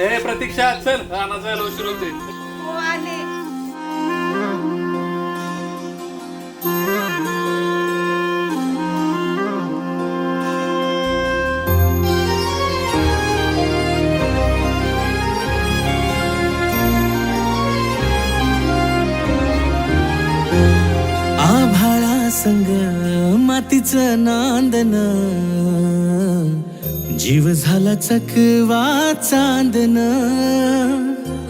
ए प्रतीक्षा चल रानात जायला उशीर होते. हो आले. आभाळा संग मातीचं नांदन, जीव झाला चकवा चांदन.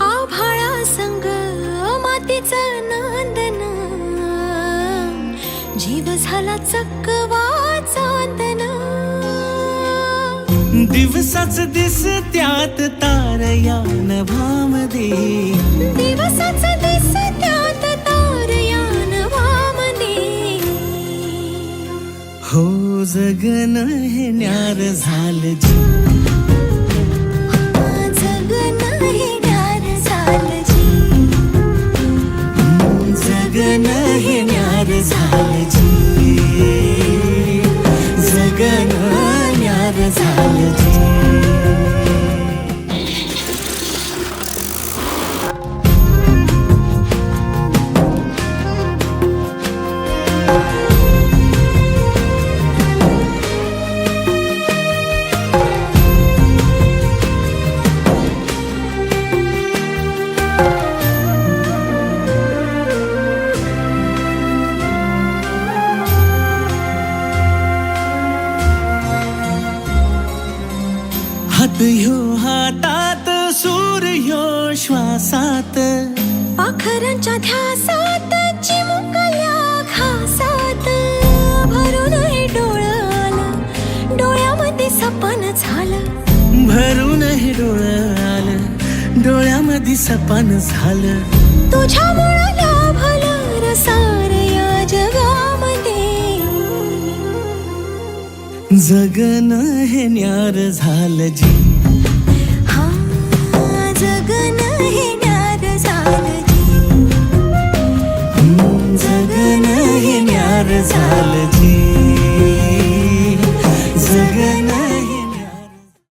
आभाळा संग मातीचं नांदन, जीव झाला चकवा चांदन. दिवसाच दिस त्यात तारया नभामध्ये, दिवसाच दिस त्यात तारया नभामध्ये. हो जगन हे न्यार झालं जी, जगन हे न्यार झालं जी. जगन हे न्यार झालं जी, जगन न्यार झालं जी. हात ह्यो हातात, सूर ह्यो श्वासात, पाखरांच्या ध्यासात, चिमुकल्या घासात. भरून हे डोळं आलं, डोळ्यामध्ये सपन झालं. भरून हे डोळं आलं, डोळ्यामध्ये सपन झालं. तुझ्यामुळं लाभलं रसार या जगामध्ये. जगन हे न्यार झालं जी, हा जगन हे न्यार झालं जी. जगन हे न्यार झालं जी.